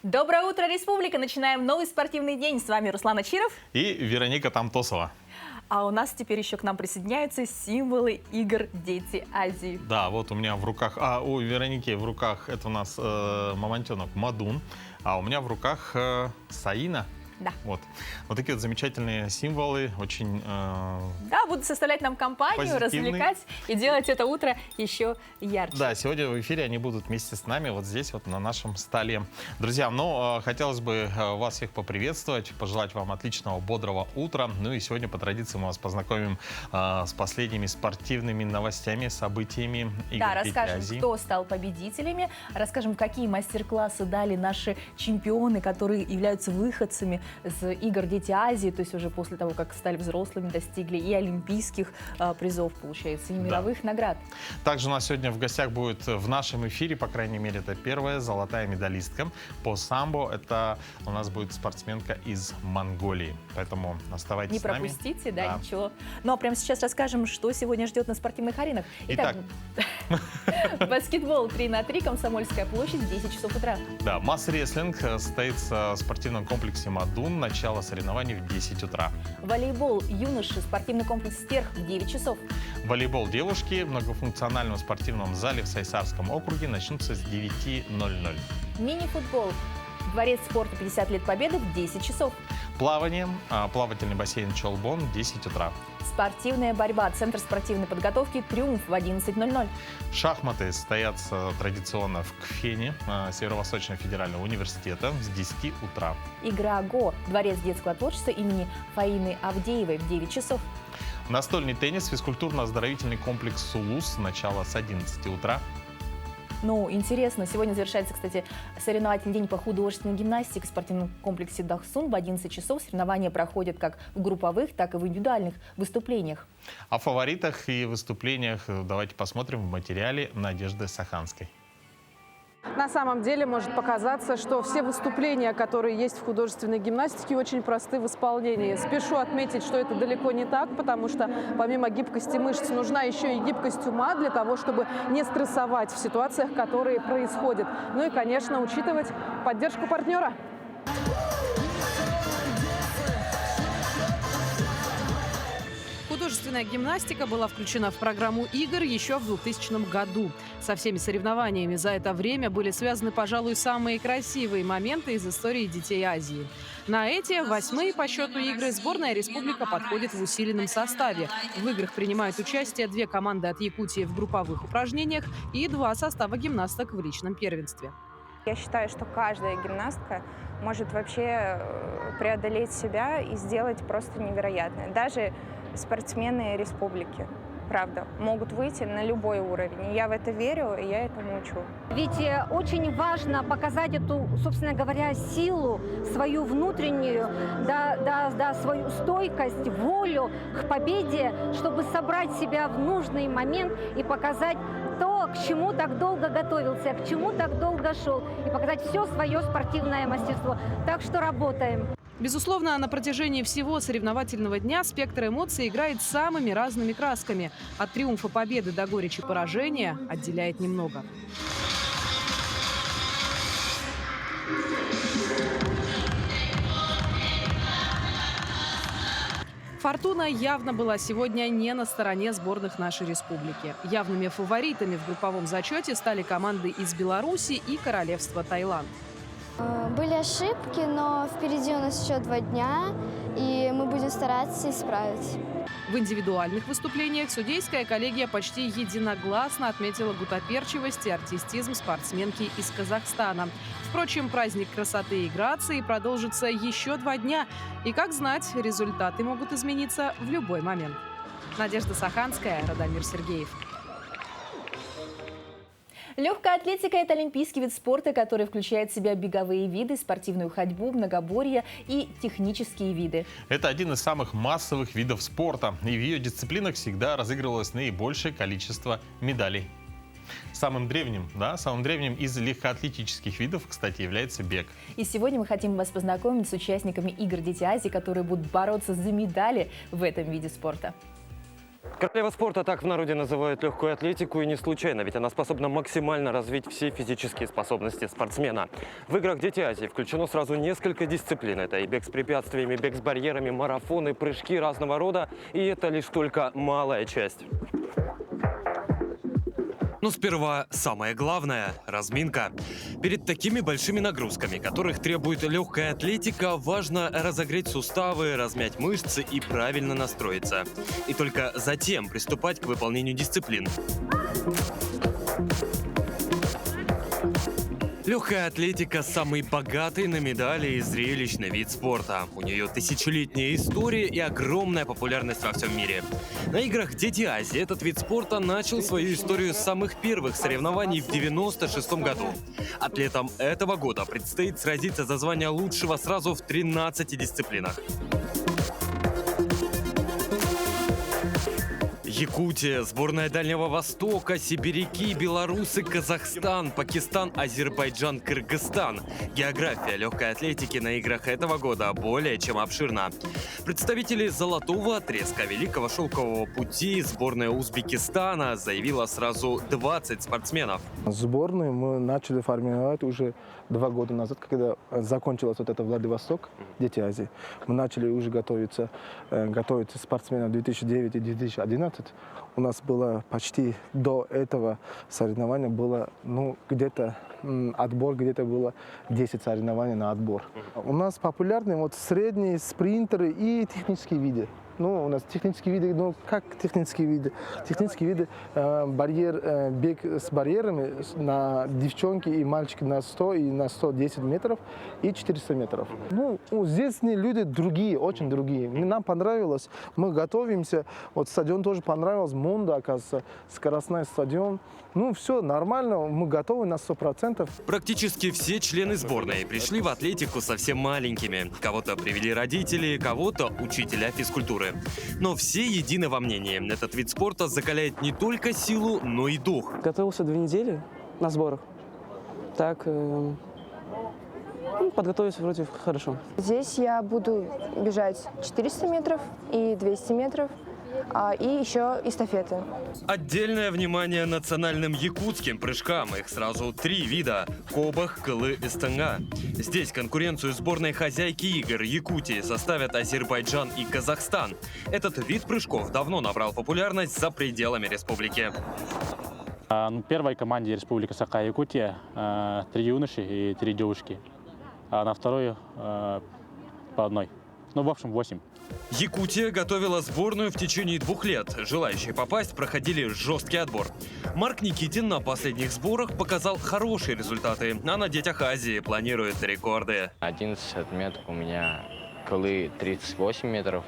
Доброе утро, Республика! Начинаем новый спортивный день. С вами Руслан Ачиров и Вероника Тамтосова. А у нас теперь еще к нам присоединяются символы игр «Дети Азии». Да, вот у меня в руках, у Вероники в руках это у нас мамонтенок Мадун, а у меня в руках Саина. Да. Вот такие вот замечательные символы, очень да, будут составлять нам компанию, развлекать и делать это утро еще ярче. Да, сегодня в эфире они будут вместе с нами вот здесь вот на нашем столе. Друзья, хотелось бы вас всех поприветствовать, пожелать вам отличного, бодрого утра. Ну и сегодня по традиции мы вас познакомим с последними спортивными новостями, событиями игр Да, «Дети расскажем, Азии». кто стал победителями, расскажем, какие мастер-классы дали наши чемпионы, которые являются выходцами с игр «Дети Азии», то есть уже после того, как стали взрослыми, достигли и олимпийских призов, получается, и мировых наград. Также у нас сегодня в гостях будет в нашем эфире, по крайней мере, это первая золотая медалистка по самбо. Это у нас будет спортсменка из Монголии. Поэтому оставайтесь с нами. Не пропустите, да, ничего. Ну а прямо сейчас расскажем, что сегодня ждет на спортивных аренах. Итак, баскетбол 3х3, Комсомольская площадь, 10 часов утра. Да, масс-рестлинг состоится в спортивном комплексе «Мадун». Начало соревнований в 10 утра. Волейбол юноши, спортивный комплекс «Стерх» в 9 часов. Волейбол девушки в многофункциональном спортивном зале в Сайсарском округе начнутся с 9:00. Мини-футбол. Дворец спорта 50 лет Победы в 10 часов. Плавание. Плавательный бассейн «Чолбон» в 10 утра. Спортивная борьба. Центр спортивной подготовки «Триумф» в 11:00. Шахматы состоятся традиционно в КФЕНе Северо-Восточного федерального университета с 10 утра. Игра «Го». Дворец детского творчества имени Фаины Авдеевой в 9 часов. Настольный теннис. Физкультурно-оздоровительный комплекс «Сулус». Начало с 11 утра. Ну, интересно. Сегодня завершается, кстати, соревновательный день по художественной гимнастике в спортивном комплексе «Дахсун». В 11 часов соревнования проходят как в групповых, так и в индивидуальных выступлениях. О фаворитах и выступлениях давайте посмотрим в материале Надежды Саханской. На самом деле может показаться, что все выступления, которые есть в художественной гимнастике, очень просты в исполнении. Спешу отметить, что это далеко не так, потому что помимо гибкости мышц нужна еще и гибкость ума для того, чтобы не стрессовать в ситуациях, которые происходят. Ну и, конечно, учитывать поддержку партнера. Художественная гимнастика была включена в программу игр еще в 2000 году. Со всеми соревнованиями за это время были связаны, пожалуй, самые красивые моменты из истории детей Азии. На эти 8-е по счету игры сборная республика подходит в усиленном составе. В играх принимают участие 2 команды от Якутии в групповых упражнениях и 2 состава гимнасток в личном первенстве. Я считаю, что каждая гимнастка может вообще преодолеть себя и сделать просто невероятное. Даже спортсмены республики, правда, могут выйти на любой уровень. И я в это верю, и я этому учу. Ведь очень важно показать эту, собственно говоря, силу, свою внутреннюю, свою стойкость, волю к победе, чтобы собрать себя в нужный момент и показать то, к чему так долго готовился, к чему так долго шел, и показать все свое спортивное мастерство. Так что работаем. Безусловно, на протяжении всего соревновательного дня спектр эмоций играет самыми разными красками. От триумфа победы до горечи поражения отделяет немного. Фортуна явно была сегодня не на стороне сборных нашей республики. Явными фаворитами в групповом зачете стали команды из Беларуси и Королевства Таиланд. Были ошибки, но впереди у нас еще 2 дня, и мы будем стараться исправить. В индивидуальных выступлениях судейская коллегия почти единогласно отметила гутоперчивость и артистизм спортсменки из Казахстана. Впрочем, праздник красоты и грации продолжится еще 2 дня. И, как знать, результаты могут измениться в любой момент. Надежда Саханская, Радомир Сергеев. Легкая атлетика – это олимпийский вид спорта, который включает в себя беговые виды, спортивную ходьбу, многоборье и технические виды. Это один из самых массовых видов спорта, и в ее дисциплинах всегда разыгрывалось наибольшее количество медалей. Самым древним из легкоатлетических видов, кстати, является бег. И сегодня мы хотим вас познакомить с участниками игр «Дети Азии», которые будут бороться за медали в этом виде спорта. Королева спорта, так в народе называют легкую атлетику, и не случайно, ведь она способна максимально развить все физические способности спортсмена. В играх «Дети Азии» включено сразу несколько дисциплин. Это и бег с препятствиями, бег с барьерами, марафоны, прыжки разного рода. И это лишь только малая часть. Но сперва самое главное – разминка. Перед такими большими нагрузками, которых требует легкая атлетика, важно разогреть суставы, размять мышцы и правильно настроиться. И только затем приступать к выполнению дисциплин. Легкая атлетика – самый богатый на медали и зрелищный вид спорта. У нее тысячелетняя история и огромная популярность во всем мире. На играх «Дети Азии» этот вид спорта начал свою историю с самых первых соревнований в 1996 году. Атлетам этого года предстоит сразиться за звание лучшего сразу в 13 дисциплинах. Якутия, сборная Дальнего Востока, сибиряки, белорусы, Казахстан, Пакистан, Азербайджан, Кыргызстан. География легкой атлетики на играх этого года более чем обширна. Представители золотого отрезка Великого Шелкового пути сборная Узбекистана заявила сразу 20 спортсменов. Сборную мы начали формировать уже 2 года назад, когда закончилась вот эта Владивосток, Дети Азии. Мы начали уже готовиться спортсменам 2009 и 2011. У нас было почти до этого соревнования было где-то отбор, где-то было 10 соревнований на отбор. У нас популярны вот средние спринтеры и технические виды. У нас технические виды, как технические виды? Технические виды, бег с барьерами на девчонки и мальчики на 100 и на 110 метров и 400 метров. Здесь люди другие, очень другие. Нам понравилось, мы готовимся, вот стадион тоже понравился, Мунда, оказывается, скоростной стадион. Все нормально, мы готовы на 100%. Практически все члены сборной пришли в атлетику совсем маленькими. Кого-то привели родители, кого-то учителя физкультуры. Но все едины во мнении. Этот вид спорта закаляет не только силу, но и дух. Готовился 2 недели на сборах. Так, подготовился вроде хорошо. Здесь я буду бежать 400 метров и 200 метров. И еще эстафеты. Отдельное внимание национальным якутским прыжкам. Их сразу 3 вида – кобах, кылы и стенга. Здесь конкуренцию сборной хозяйки игр Якутии составят Азербайджан и Казахстан. Этот вид прыжков давно набрал популярность за пределами республики. В первой команде Республики Саха-Якутия 3 юноши и 3 девушки. А на второй по 1. В общем, 8. Якутия готовила сборную в течение 2 лет. Желающие попасть проходили жесткий отбор. Марк Никитин на последних сборах показал хорошие результаты, а на Детях Азии планирует рекорды. 11 отметок у меня, кылы 38 метров,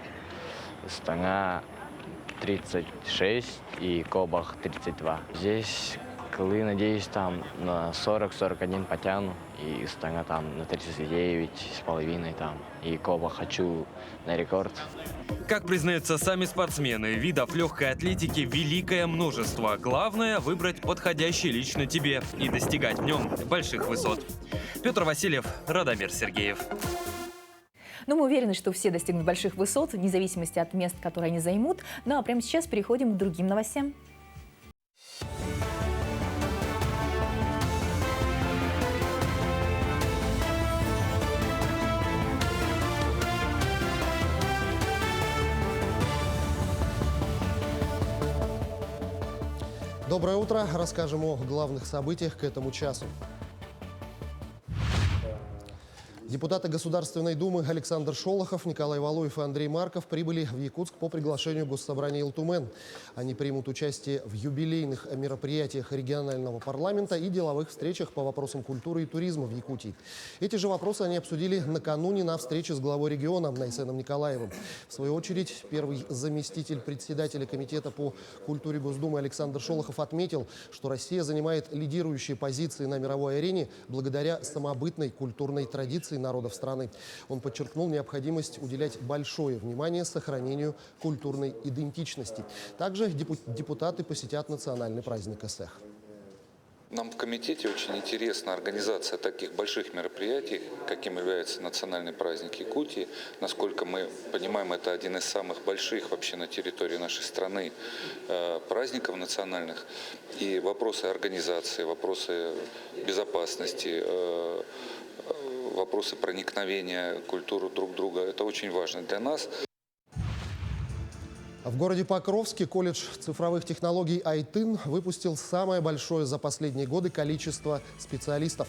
стенга 36 и кобах 32. Здесь кылы, надеюсь, там на 40-41 потяну, и стенга там на 39,5 там, и коба хочу на рекорд. Как признаются сами спортсмены, видов легкой атлетики великое множество. Главное – выбрать подходящий лично тебе и достигать в нем больших высот. Петр Васильев, Радомир Сергеев. Мы уверены, что все достигнут больших высот, вне зависимости от мест, которые они займут. А прямо сейчас переходим к другим новостям. Доброе утро. Расскажем о главных событиях к этому часу. Депутаты Государственной Думы Александр Шолохов, Николай Валуев и Андрей Марков прибыли в Якутск по приглашению Госсобрания Илтумен. Они примут участие в юбилейных мероприятиях регионального парламента и деловых встречах по вопросам культуры и туризма в Якутии. Эти же вопросы они обсудили накануне на встрече с главой региона Найсеном Николаевым. В свою очередь, первый заместитель председателя Комитета по культуре Госдумы Александр Шолохов отметил, что Россия занимает лидирующие позиции на мировой арене благодаря самобытной культурной традиции народов страны. Он подчеркнул необходимость уделять большое внимание сохранению культурной идентичности. Также депутаты посетят национальный праздник Эсэх. Нам в комитете очень интересна организация таких больших мероприятий, каким является национальный праздник Якутии. Насколько мы понимаем, это один из самых больших вообще на территории нашей страны праздников национальных. И вопросы организации, вопросы безопасности, вопросы проникновения культуры друг друга – это очень важно для нас. В городе Покровске колледж цифровых технологий «Айтын» выпустил самое большое за последние годы количество специалистов.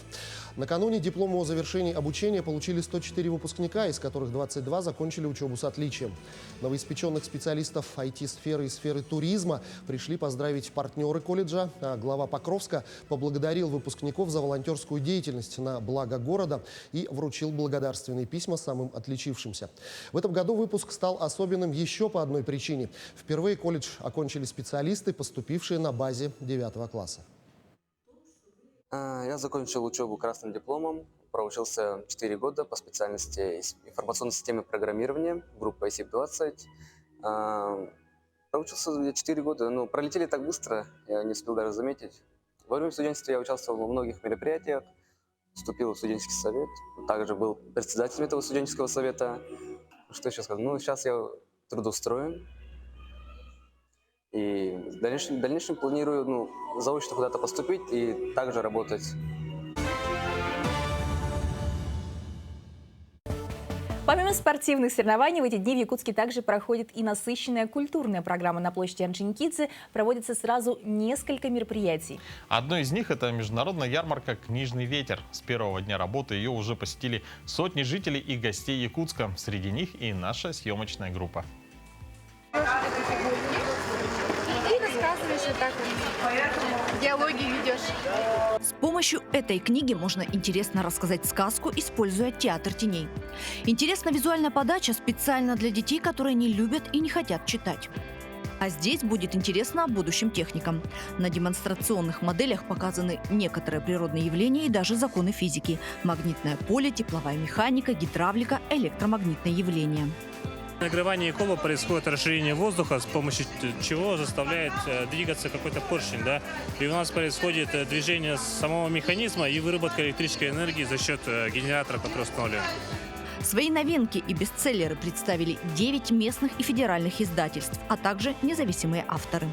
Накануне диплома о завершении обучения получили 104 выпускника, из которых 22 закончили учебу с отличием. Новоиспеченных специалистов IT-сферы и сферы туризма пришли поздравить партнеры колледжа. А глава Покровска поблагодарил выпускников за волонтерскую деятельность на благо города и вручил благодарственные письма самым отличившимся. В этом году выпуск стал особенным еще по одной причине. Впервые колледж окончили специалисты, поступившие на базе 9 класса. Я закончил учебу красным дипломом, проучился 4 года по специальности информационной системы программирования, группа ICIP-20. Проучился 4 года, но пролетели так быстро, я не успел даже заметить. Во время студенчества я участвовал во многих мероприятиях, вступил в студенческий совет, также был председателем этого студенческого совета. Что еще сказать? Ну, сейчас я трудоустроен. И в дальнейшем планирую заочно куда-то поступить и также работать. Помимо спортивных соревнований, в эти дни в Якутске также проходит и насыщенная культурная программа. На площади Орджоникидзе проводится сразу несколько мероприятий. Одно из них – это международная ярмарка «Книжный ветер». С первого дня работы ее уже посетили сотни жителей и гостей Якутска. Среди них и наша съемочная группа. Диалоги ведешь. С помощью этой книги можно интересно рассказать сказку, используя театр теней. Интересна визуальная подача специально для детей, которые не любят и не хотят читать. А здесь будет интересно будущим техникам. На демонстрационных моделях показаны некоторые природные явления и даже законы физики. Магнитное поле, тепловая механика, гидравлика, электромагнитные явления. При нагревании колба происходит расширение воздуха, с помощью чего заставляет двигаться какой-то поршень. Да? И у нас происходит движение самого механизма и выработка электрической энергии за счет генератора, который установлен. Свои новинки и бестселлеры представили 9 местных и федеральных издательств, а также независимые авторы.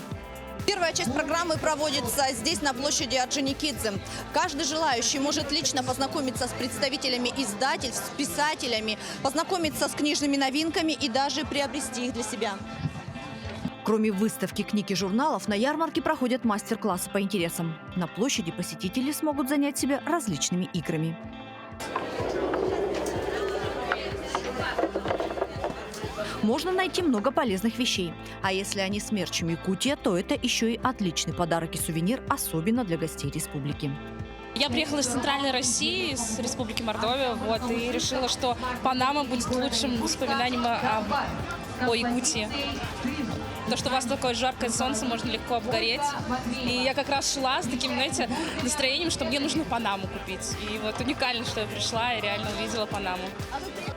Первая часть программы проводится здесь, на площади Орджоникидзе. Каждый желающий может лично познакомиться с представителями издательств, с писателями, познакомиться с книжными новинками и даже приобрести их для себя. Кроме выставки книг и журналов, на ярмарке проходят мастер-классы по интересам. На площади посетители смогут занять себя различными играми. Можно найти много полезных вещей. А если они с мерчем Якутия, то это еще и отличный подарок и сувенир, особенно для гостей республики. Я приехала из Центральной России, из Республики Мордовия, и решила, что Панама будет лучшим воспоминанием о Якутии. То, что у вас такое жаркое солнце, можно легко обгореть. И я как раз шла с таким, знаете, настроением, что мне нужно Панаму купить. И вот уникально, что я пришла и реально увидела Панаму.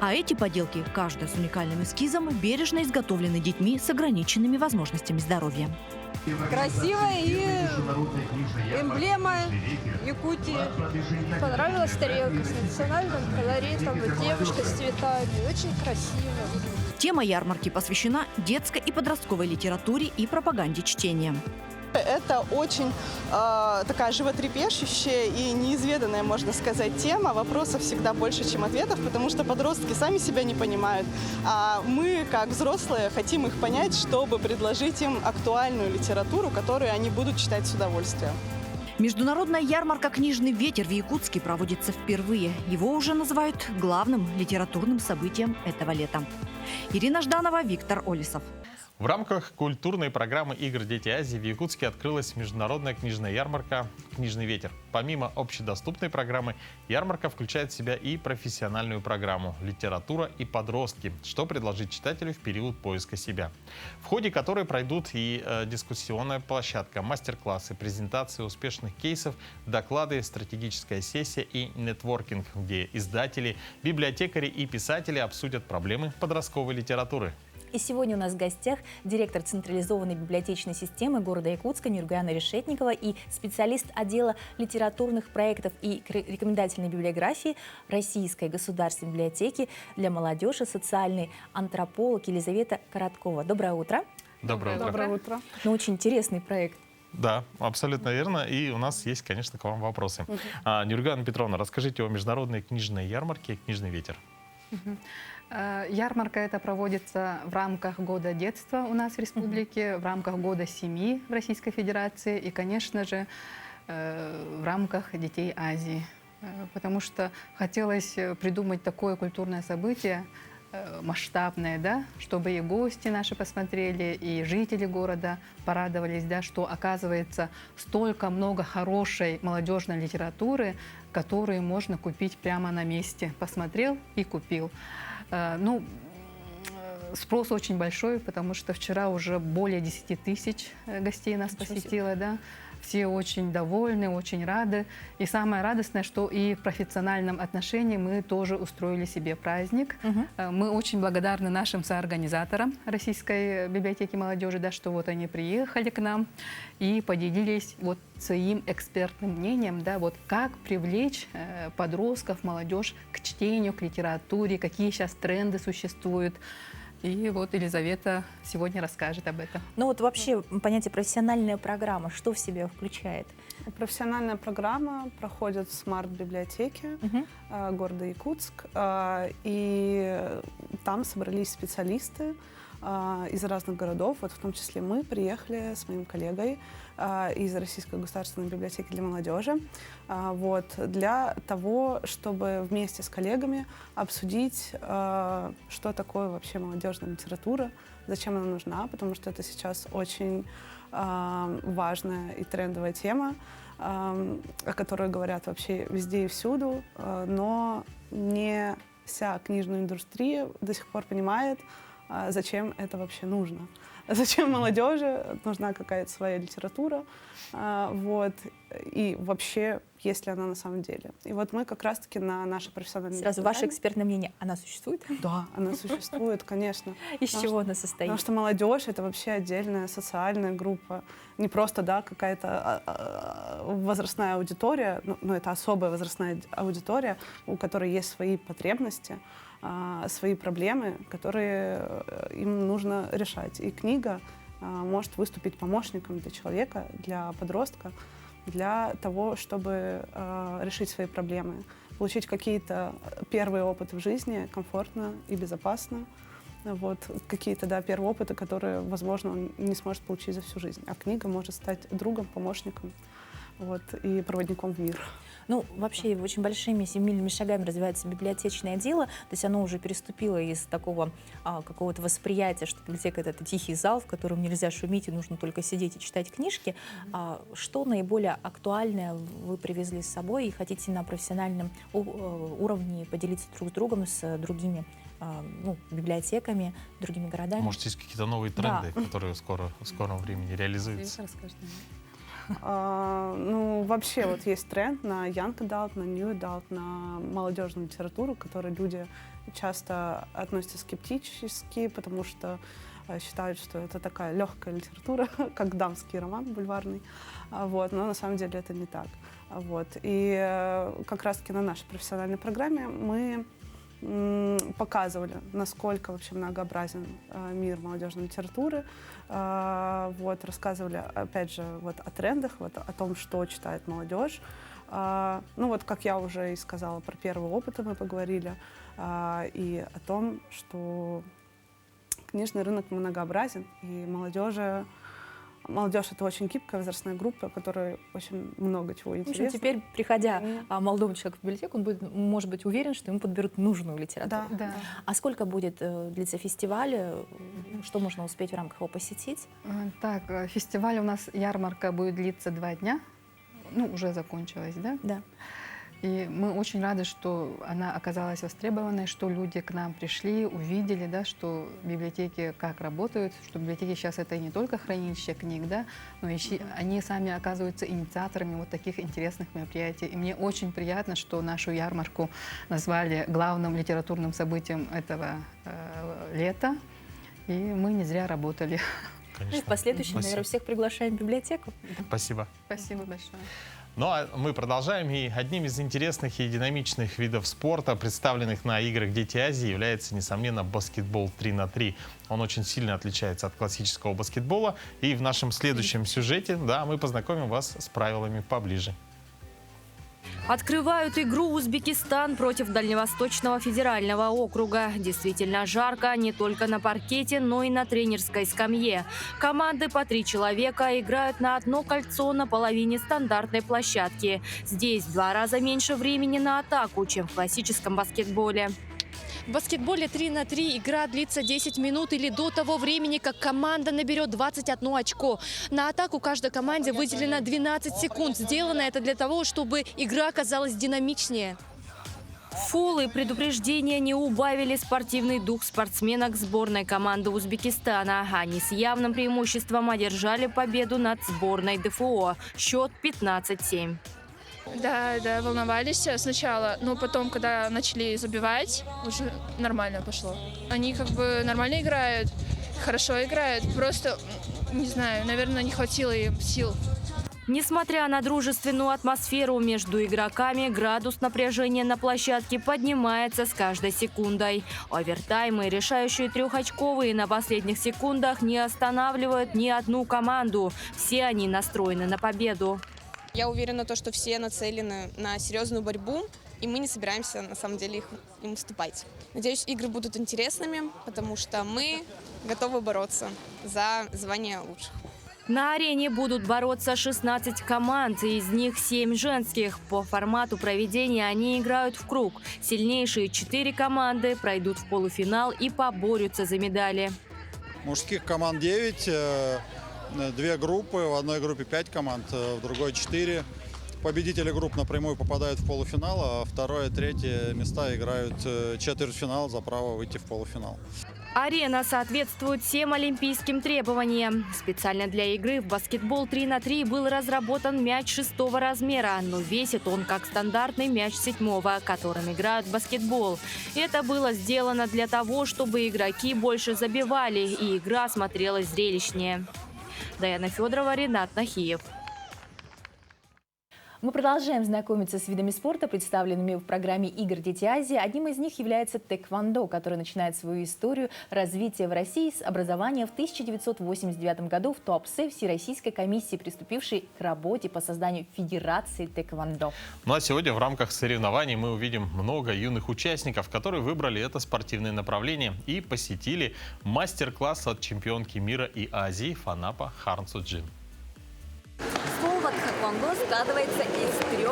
А эти поделки, каждая с уникальным эскизом, бережно изготовлены детьми с ограниченными возможностями здоровья. Красивая и эмблема Якутии. Понравилась тарелка с национальным колоритом, девушка с цветами. Очень красиво. Тема ярмарки посвящена детской и подростковой литературе и пропаганде чтения. Это очень такая животрепещущая и неизведанная, можно сказать, тема. Вопросов всегда больше, чем ответов, потому что подростки сами себя не понимают. А мы, как взрослые, хотим их понять, чтобы предложить им актуальную литературу, которую они будут читать с удовольствием. Международная ярмарка «Книжный ветер» в Якутске проводится впервые. Его уже называют главным литературным событием этого лета. Ирина Жданова, Виктор Олесов. В рамках культурной программы «Игр Дети Азии» в Якутске открылась международная книжная ярмарка «Книжный ветер». Помимо общедоступной программы, ярмарка включает в себя и профессиональную программу «Литература и подростки», что предложить читателю в период поиска себя, в ходе которой пройдут и дискуссионная площадка, мастер-классы, презентации успешных кейсов, доклады, стратегическая сессия и нетворкинг, где издатели, библиотекари и писатели обсудят проблемы подростковой литературы. И сегодня у нас в гостях директор централизованной библиотечной системы города Якутска Нюргана Решетникова и специалист отдела литературных проектов и рекомендательной библиографии Российской государственной библиотеки для молодежи, социальный антрополог Елизавета Короткова. Доброе утро. Доброе утро. Доброе утро. Ну, очень интересный проект. Да, абсолютно верно. И у нас есть, конечно, к вам вопросы. Нюргана Петровна, расскажите о международной книжной ярмарке «Книжный ветер». Ярмарка эта проводится в рамках Года детства у нас в республике, в рамках Года семьи в Российской Федерации и, конечно же, в рамках Детей Азии. Потому что хотелось придумать такое культурное событие, масштабное, да, чтобы и гости наши посмотрели, и жители города порадовались, да, что оказывается столько много хорошей молодежной литературы, которую можно купить прямо на месте. Посмотрел и купил. Ну, спрос очень большой, потому что вчера уже более 10 тысяч гостей нас посетило, да. Все очень довольны, очень рады. И самое радостное, что и в профессиональном отношении мы тоже устроили себе праздник. Мы очень благодарны нашим соорганизаторам Российской библиотеки молодежи, да, что вот они приехали к нам и поделились вот своим экспертным мнением, да, вот как привлечь подростков, молодежь к чтению, к литературе, какие сейчас тренды существуют. И вот Елизавета сегодня расскажет об этом. Ну вот вообще понятие профессиональная программа, что в себя включает? Профессиональная программа проходит в смарт-библиотеке города Якутск. И там собрались специалисты из разных городов. Вот в том числе мы приехали с моим коллегой из Российской государственной библиотеки для молодежи, вот, для того, чтобы вместе с коллегами обсудить, что такое вообще молодежная литература, зачем она нужна, потому что это сейчас очень важная и трендовая тема, о которой говорят вообще везде и всюду, но не вся книжная индустрия до сих пор понимает, зачем это вообще нужно. Зачем молодежи нужна какая-то своя литература, вот, и вообще, есть ли она на самом деле. И вот мы как раз-таки на нашей профессиональной Сразу ваше экспертное мнение, она существует? Да, она существует, конечно. Из чего она состоит? Потому что молодежь — это вообще отдельная социальная группа. Не просто, да, какая-то возрастная аудитория, но это особая возрастная аудитория, у которой есть свои потребности, свои проблемы, которые им нужно решать. И книга может выступить помощником для человека, для подростка, для того, чтобы решить свои проблемы, получить какие-то первые опыты в жизни комфортно и безопасно. Вот, какие-то, да, первые опыты, которые, возможно, он не сможет получить за всю жизнь. А книга может стать другом, помощником, вот, и проводником в мир. Ну, вообще, очень большими семимильными шагами развивается библиотечное дело, то есть оно уже переступило из такого какого-то восприятия, что библиотека — это тихий зал, в котором нельзя шуметь и нужно только сидеть и читать книжки. Что наиболее актуальное вы привезли с собой и хотите на профессиональном уровне поделиться друг с другом, с другими библиотеками, другими городами? Может, есть какие-то новые тренды, которые в скором времени реализуются? Ну, вообще, вот есть тренд на young adult, на new adult, на молодежную литературу, к которой люди часто относятся скептически, потому что считают, что это такая легкая литература, как дамский роман бульварный. Вот, но на самом деле это не так. Вот. И как раз-таки на нашей профессиональной программе мы показывали, насколько вообще многообразен мир молодежной литературы. Вот, рассказывали, опять же, вот о трендах, вот о том, что читает молодежь. Ну вот, как я уже и сказала, про первые опыты мы поговорили, и о том, что книжный рынок многообразен, и молодежь — это очень гибкая возрастная группа, которой очень много чего интересного. В общем, теперь, приходя молодому человеку в библиотеку, он может быть уверен, что ему подберут нужную литературу. Да. А сколько будет длиться фестиваль? Что можно успеть в рамках его посетить? Так, фестиваль у нас, ярмарка будет длиться 2 дня. Ну, уже закончилась, да? Да. И мы очень рады, что она оказалась востребованной, что люди к нам пришли, увидели, да, что библиотеки как работают, что библиотеки сейчас это не только хранилище книг, да, но еще они сами оказываются инициаторами вот таких интересных мероприятий. И мне очень приятно, что нашу ярмарку назвали главным литературным событием этого лета. И мы не зря работали. Ну и в последующем, наверное, всех приглашаем в библиотеку. Спасибо. Спасибо большое. Ну а мы продолжаем. И одним из интересных и динамичных видов спорта, представленных на играх «Дети Азии», является, несомненно, баскетбол 3 на 3. Он очень сильно отличается от классического баскетбола. И в нашем следующем сюжете, да, мы познакомим вас с правилами поближе. Открывают игру Узбекистан против Дальневосточного федерального округа. Действительно жарко не только на паркете, но и на тренерской скамье. Команды по 3 человека играют на одно кольцо на половине стандартной площадки. Здесь в 2 раза меньше времени на атаку, чем в классическом баскетболе. В баскетболе 3 на 3 игра длится 10 минут или до того времени, как команда наберет 21 очко. На атаку каждой команде выделено 12 секунд. Сделано это для того, чтобы игра казалась динамичнее. Фолы и предупреждения не убавили спортивный дух спортсменок сборной команды Узбекистана. Они с явным преимуществом одержали победу над сборной ДФО. Счет 15-7. Да, волновались сначала, но потом, когда начали забивать, уже нормально пошло. Они как бы нормально играют, хорошо играют, просто, не знаю, наверное, не хватило им сил. Несмотря на дружественную атмосферу между игроками, градус напряжения на площадке поднимается с каждой секундой. Овертаймы, решающие трехочковые на последних секундах, не останавливают ни одну команду. Все они настроены на победу. Я уверена, что все нацелены на серьезную борьбу, и мы не собираемся, на самом деле, им уступать. Надеюсь, игры будут интересными, потому что мы готовы бороться за звание лучших. На арене будут бороться 16 команд, из них 7 женских. По формату проведения они играют в круг. Сильнейшие 4 команды пройдут в полуфинал и поборются за медали. Мужских команд 9. 2 группы, в одной группе 5 команд, в другой 4. Победители групп напрямую попадают в полуфинал, а 2 и 3 места играют четвертьфинал за право выйти в полуфинал. Арена соответствует всем олимпийским требованиям. Специально для игры в баскетбол 3 на 3 был разработан мяч 6-го размера, но весит он как стандартный мяч 7-го, которым играют в баскетбол. Это было сделано для того, чтобы игроки больше забивали и игра смотрелась зрелищнее. Даяна Федорова, Ренат Нахиев. Мы продолжаем знакомиться с видами спорта, представленными в программе «Игр Дети Азии». Одним из них является тэквондо, который начинает свою историю развития в России с образования в 1989 году в Туапсе Всероссийской комиссии, приступившей к работе по созданию Федерации тэквондо. Ну а сегодня в рамках соревнований мы увидим много юных участников, которые выбрали это спортивное направление и посетили мастер-класс от чемпионки мира и Азии Фанапа Харнсуджин. Слово «тхэквондо» складывается из 3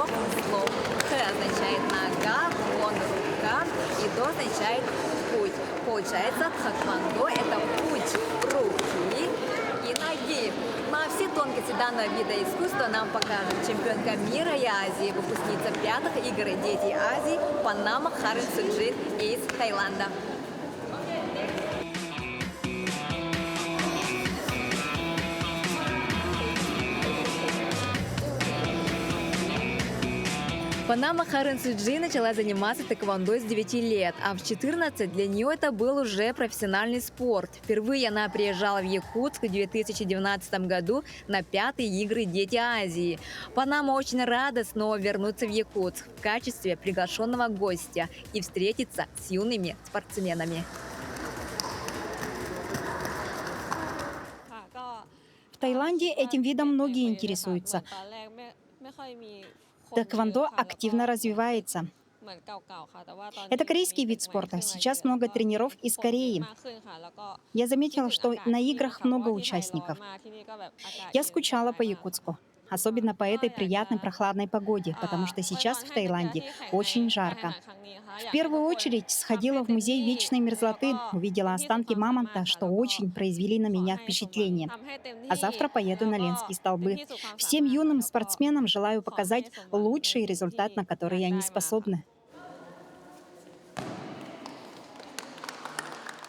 слов. «Хэ» означает «нога», «вон» – «рука» и «до» означает «путь». Получается, тхэквондо – это путь руки и ноги. На все тонкости данного вида искусства нам покажет чемпионка мира и Азии, выпускница 5-х игр «Дети Азии» Панама Харнсуджин из Таиланда. Панама Харнсуджин начала заниматься тэквондо с 9 лет, а в 14 для нее это был уже профессиональный спорт. Впервые она приезжала в Якутск в 2019 году на 5-е игры «Дети Азии». Панама очень рада снова вернуться в Якутск в качестве приглашенного гостя и встретиться с юными спортсменами. В Таиланде этим видом многие интересуются. Тэквондо активно развивается. Это корейский вид спорта. Сейчас много тренеров из Кореи. Я заметила, что на играх много участников. Я скучала по Якутску. Особенно по этой приятной прохладной погоде, потому что сейчас в Таиланде очень жарко. В первую очередь сходила в музей вечной мерзлоты, увидела останки мамонта, что очень произвели на меня впечатление. А завтра поеду на Ленские столбы. Всем юным спортсменам желаю показать лучший результат, на который они способны.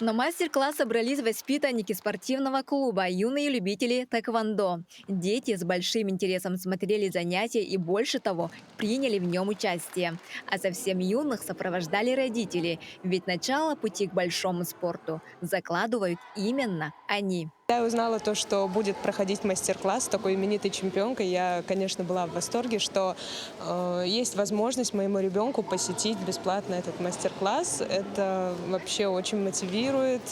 На мастер-класс собрались воспитанники спортивного клуба «Юные любители тэквондо». Дети с большим интересом смотрели занятия и, больше того, приняли в нем участие. А совсем юных сопровождали родители, ведь начало пути к большому спорту закладывают именно они. Я узнала то, что будет проходить мастер-класс с такой именитой чемпионкой. Я, конечно, была в восторге, что есть возможность моему ребенку посетить бесплатно этот мастер-класс. Это вообще очень мотивирует,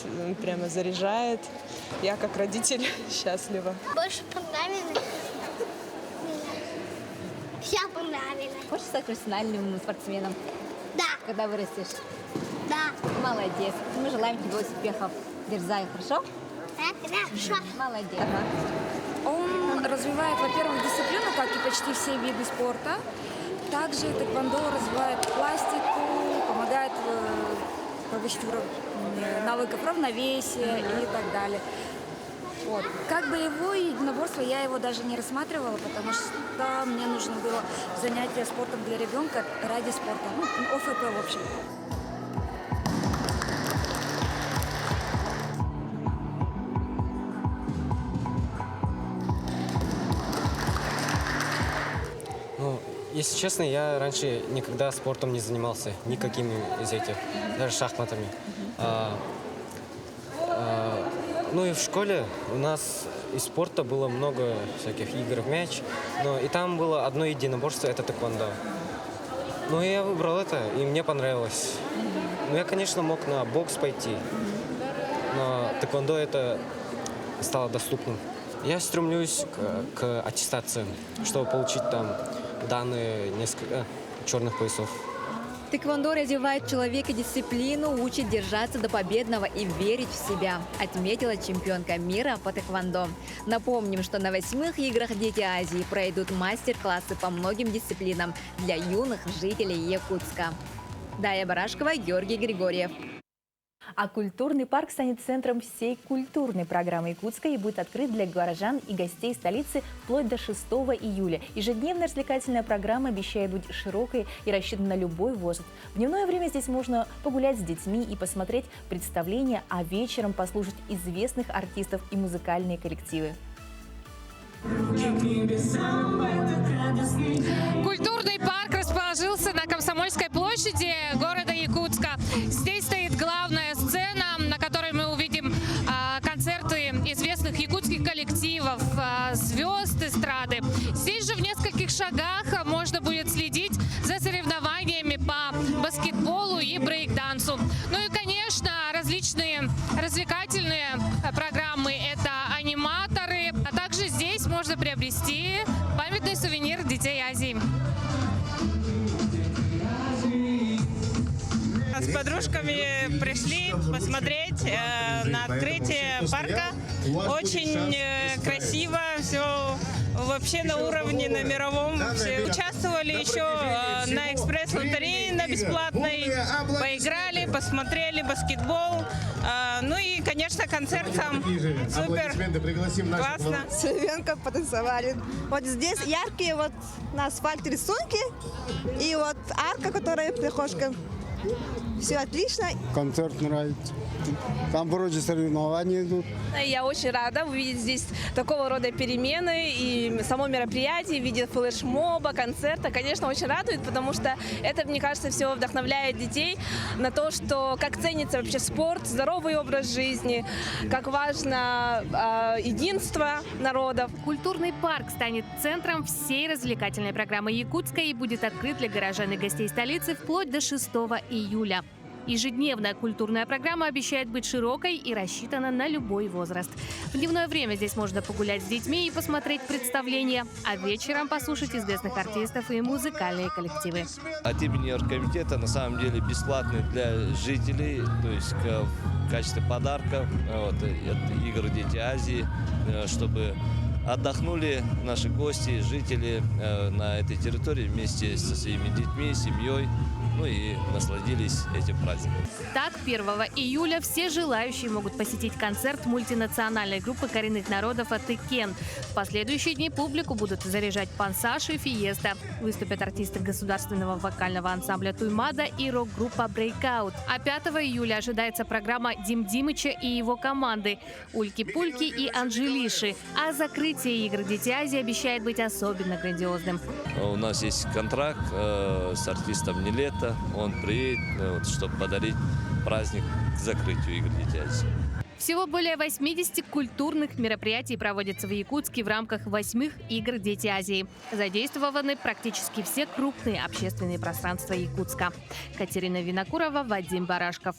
прямо заряжает. Я, как родитель, счастлива. Больше понравилось. Все понравилось. Хочешь стать профессиональным спортсменом? Да. Когда вырастешь? Да. Молодец. Мы желаем тебе успехов. Дерзай, хорошо? Да, хорошо. Молодец. Он развивает, во-первых, дисциплину, как и почти все виды спорта. Также тэквондо развивает пластику, помогает повысить уровень навыков равновесия и так далее. Вот. Как боевое единоборство я его даже не рассматривала, потому что мне нужно было занятие спортом для ребенка ради спорта. Ну, ОФП в общем. Ну, если честно, я раньше никогда спортом не занимался, никакими из этих, даже шахматами. Ну и в школе у нас из спорта было много всяких игр в мяч, но и там было одно единоборство, это тэквондо. Ну и я выбрал это, и мне понравилось. Ну я, конечно, мог на бокс пойти, но тэквондо это стало доступным. Я стремлюсь к аттестациям, чтобы получить там данные несколько черных поясов. Тэквондо развивает в человеке дисциплину, учит держаться до победного и верить в себя, отметила чемпионка мира по тэквондо. Напомним, что на 8-х играх «Дети Азии» пройдут мастер-классы по многим дисциплинам для юных жителей Якутска. Дая Барашкова, Георгий Григорьев. А культурный парк станет центром всей культурной программы Якутска и будет открыт для горожан и гостей столицы вплоть до 6 июля. Ежедневная развлекательная программа обещает быть широкой и рассчитана на любой возраст. В дневное время здесь можно погулять с детьми и посмотреть представления, а вечером послушать известных артистов и музыкальные коллективы. Культурный парк расположился на Комсомольской площади города Якутска. Здесь стоит главная сцена, на которой мы увидим концерты известных якутских коллективов, звезд эстрады. Здесь же в нескольких шагах можно будет следить за соревнованиями по баскетболу и брейк-дансу. Ну и, конечно, различные развлекательные программы. Это аниматоры, а также здесь можно приобрести памятный сувенир детей Азии. С подружками пришли посмотреть на открытие парка. Очень красиво, все вообще на уровне, на мировом. Все участвовали еще на экспресс-лотерее на бесплатной, поиграли, посмотрели баскетбол. Ну и, конечно, концерт сам супер, классно. С ребенком потанцевали. Вот здесь яркие вот на асфальте рисунки и вот арка, которая прихожка. Все отлично. Концерт нравится. Там вроде соревнования идут. Я очень рада увидеть здесь такого рода перемены и само мероприятие в виде флешмоба, концерта. Конечно, очень радует, потому что это, мне кажется, все вдохновляет детей на то, что как ценится вообще спорт, здоровый образ жизни, как важно единство народов. Культурный парк станет центром всей развлекательной программы Якутска и будет открыт для горожан и гостей столицы вплоть до 6 июля. Ежедневная культурная программа обещает быть широкой и рассчитана на любой возраст. В дневное время здесь можно погулять с детьми и посмотреть представления, а вечером послушать известных артистов и музыкальные коллективы. От имени оргкомитета на самом деле бесплатный для жителей, то есть в качестве подарка от игр «Дети Азии», чтобы отдохнули наши гости, жители на этой территории вместе со своими детьми, семьей. ну и насладились этим праздником. Так, 1 июля все желающие могут посетить концерт мультинациональной группы коренных народов «Атыкен». В последующие дни публику будут заряжать «Пансаж» и «Фиеста». Выступят артисты государственного вокального ансамбля «Туймада» и рок-группа «Брейкаут». А 5 июля ожидается программа Дим Димыча и его команды «Ульки-Пульки» и «Анжелиши». А закрытие игр «Дети Азии» обещает быть особенно грандиозным. У нас есть контракт с артистом Нилетто. Он приедет, чтобы подарить праздник к закрытию игр «Дети Азии». Всего более 80 культурных мероприятий проводятся в Якутске в рамках 8 игр «Дети Азии». Задействованы практически все крупные общественные пространства Якутска. Катерина Винокурова, Вадим Барашков.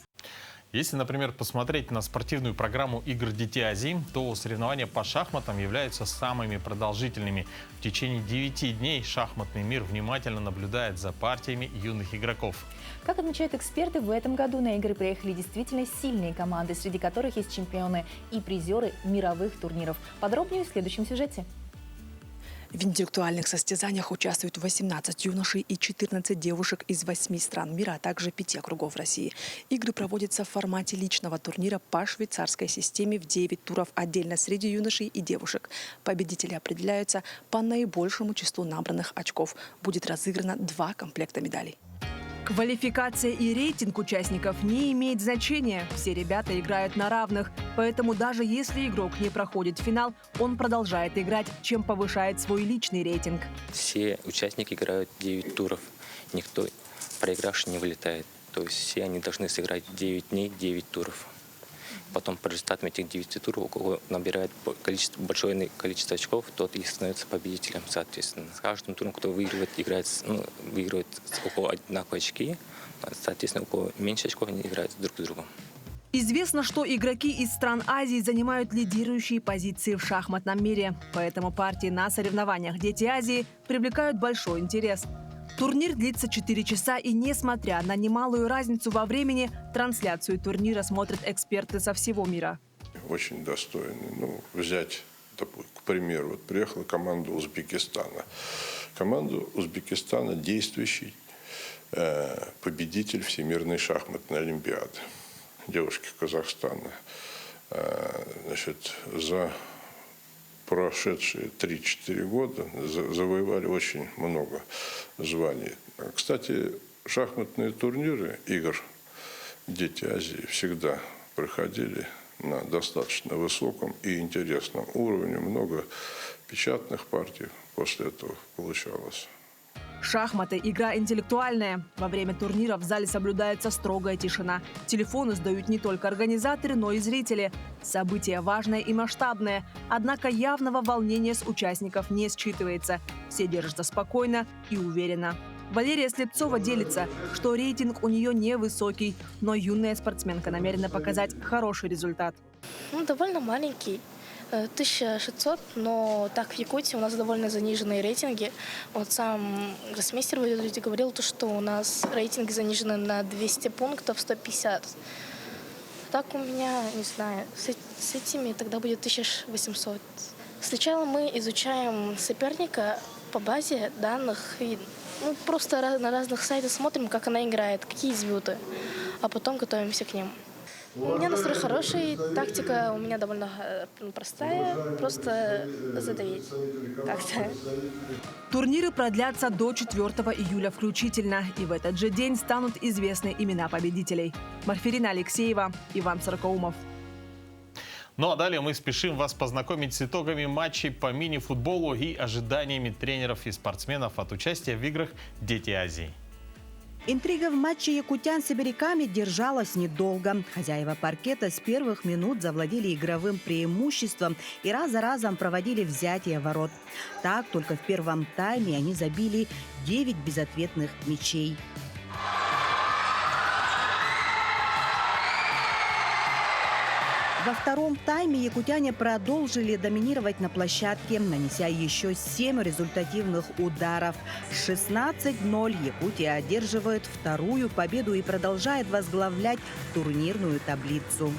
Если, например, посмотреть на спортивную программу игр «Дети Азии», то соревнования по шахматам являются самыми продолжительными. В течение 9 дней шахматный мир внимательно наблюдает за партиями юных игроков. Как отмечают эксперты, в этом году на игры приехали действительно сильные команды, среди которых есть чемпионы и призеры мировых турниров. Подробнее в следующем сюжете. В интеллектуальных состязаниях участвуют 18 юношей и 14 девушек из 8 стран мира, а также 5 округов России. Игры проводятся в формате личного турнира по швейцарской системе в 9 туров отдельно среди юношей и девушек. Победители определяются по наибольшему числу набранных очков. Будет разыграно 2 комплекта медалей. Квалификация и рейтинг участников не имеет значения. Все ребята играют на равных. Поэтому даже если игрок не проходит финал, он продолжает играть, чем повышает свой личный рейтинг. Все участники играют 9 туров. Никто проигравший не вылетает. То есть все они должны сыграть 9 дней, 9 туров. Потом по результатам этих 9 туров, у кого набирает большое количество очков, тот и становится победителем, соответственно. С каждым туром, кто выигрывает, выигрывает около одинаковые очки. Соответственно, у кого меньше очков, они играют друг с другом. Известно, что игроки из стран Азии занимают лидирующие позиции в шахматном мире. Поэтому партии на соревнованиях «Дети Азии» привлекают большой интерес. Турнир длится 4 часа, и несмотря на немалую разницу во времени, трансляцию турнира смотрят эксперты со всего мира. Очень достойный. Взять, к примеру, приехала команда Узбекистана. Команда Узбекистана действующий победитель Всемирной шахматной олимпиады. Девушки Казахстана. За прошедшие 3-4 года завоевали очень много званий. Кстати, шахматные турниры игр «Дети Азии» всегда проходили на достаточно высоком и интересном уровне. Много печатных партий после этого получалось. Шахматы – игра интеллектуальная. Во время турнира в зале соблюдается строгая тишина. Телефоны сдают не только организаторы, но и зрители. Событие важное и масштабное. Однако явного волнения с участников не считывается. Все держатся спокойно и уверенно. Валерия Слепцова делится, что рейтинг у нее невысокий, но юная спортсменка намерена показать хороший результат. Довольно маленький. 1600, но так в Якутии у нас довольно заниженные рейтинги. Вот сам гроссмейстер говорил, что у нас рейтинги занижены на 200 пунктов, 150. Так у меня, не знаю, с этими тогда будет 1800. Сначала мы изучаем соперника по базе данных и просто на разных сайтах смотрим, как она играет, какие дебюты, а потом готовимся к ним. У меня настрой хороший, тактика у меня довольно простая, просто задавить как-то. Турниры продлятся до 4 июля включительно, и в этот же день станут известны имена победителей. Марферина Алексеева, Иван Сорокоумов. Ну а далее мы спешим вас познакомить с итогами матчей по мини-футболу и ожиданиями тренеров и спортсменов от участия в играх «Дети Азии». Интрига в матче якутян с сибиряками держалась недолго. Хозяева паркета с первых минут завладели игровым преимуществом и раз за разом проводили взятие ворот. Так, только в первом тайме они забили 9 безответных мячей. Во втором тайме якутяне продолжили доминировать на площадке, нанеся еще 7 результативных ударов. 16-0 Якутия одерживает вторую победу и продолжает возглавлять турнирную таблицу.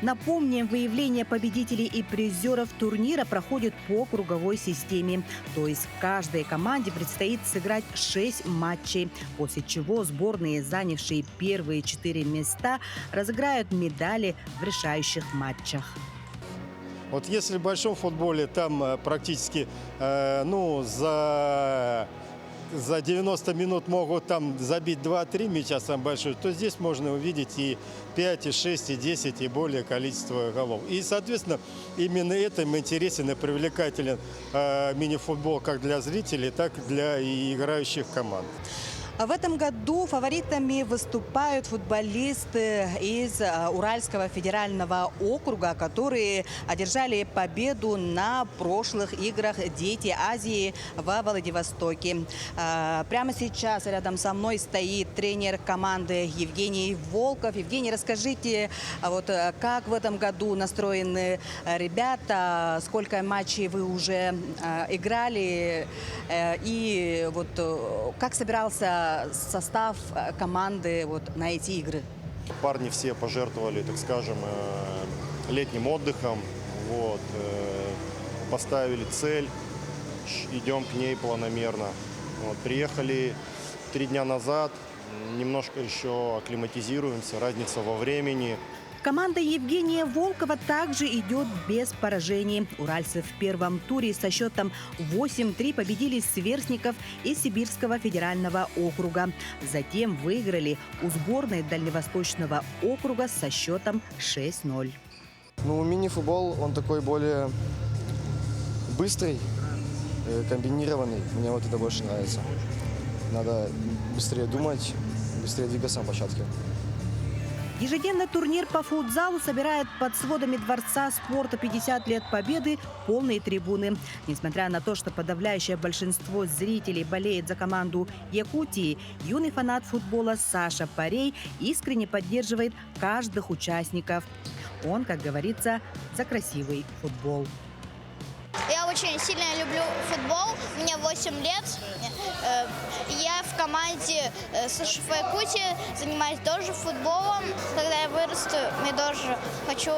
Напомним, выявление победителей и призеров турнира проходит по круговой системе. То есть каждой команде предстоит сыграть 6 матчей, после чего сборные, занявшие первые 4 места, разыграют медали в решающих матчах. Вот если в большом футболе там практически за 90 минут могут там забить 2-3 мяча самый большой, то здесь можно увидеть и 5, и 6, и 10, и более количество голов. И, соответственно, именно этим интересен и привлекателен мини-футбол как для зрителей, так и для играющих команд. В этом году фаворитами выступают футболисты из Уральского федерального округа, которые одержали победу на прошлых играх «Дети Азии» во Владивостоке. Прямо сейчас рядом со мной стоит тренер команды Евгений Волков. Евгений, расскажите, как в этом году настроены ребята, сколько матчей вы уже играли и как собирался состав команды на эти игры? Парни все пожертвовали, так скажем, летним отдыхом. Поставили цель, идем к ней планомерно. Приехали 3 дня назад, немножко еще акклиматизируемся, разница во времени. Команда Евгения Волкова также идет без поражений. Уральцы в первом туре со счетом 8-3 победили сверстников из Сибирского федерального округа. Затем выиграли у сборной Дальневосточного округа со счетом 6-0. Мини-футбол, он такой более быстрый, комбинированный. Мне это больше нравится. Надо быстрее думать, быстрее двигаться на площадке. Ежедневно турнир по футзалу собирает под сводами Дворца спорта 50 лет Победы полные трибуны. Несмотря на то, что подавляющее большинство зрителей болеет за команду Якутии, юный фанат футбола Саша Парей искренне поддерживает каждых участников. Он, как говорится, за красивый футбол. Я очень сильно люблю футбол, мне 8 лет. Я в команде СШФ Якутии занимаюсь тоже футболом. Когда я вырасту, я тоже хочу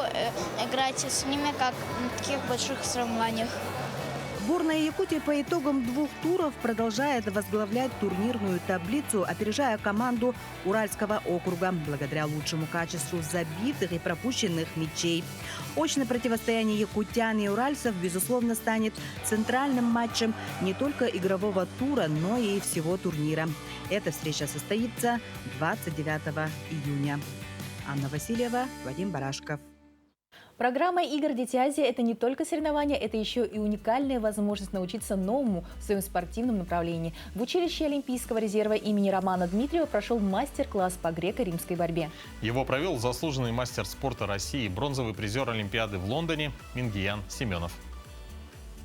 играть с ними, как на таких больших соревнованиях. Сборная Якутии по итогам 2 туров продолжает возглавлять турнирную таблицу, опережая команду Уральского округа благодаря лучшему качеству забитых и пропущенных мячей. Очное противостояние якутян и уральцев, безусловно, станет центральным матчем не только игрового тура, но и всего турнира. Эта встреча состоится 29 июня. Анна Васильева, Вадим Барашков. Программа игр «Дети Азии» – это не только соревнования, это еще и уникальная возможность научиться новому в своем спортивном направлении. В училище Олимпийского резерва имени Романа Дмитриева прошел мастер-класс по греко-римской борьбе. Его провел заслуженный мастер спорта России, бронзовый призер Олимпиады в Лондоне Мингиян Семенов.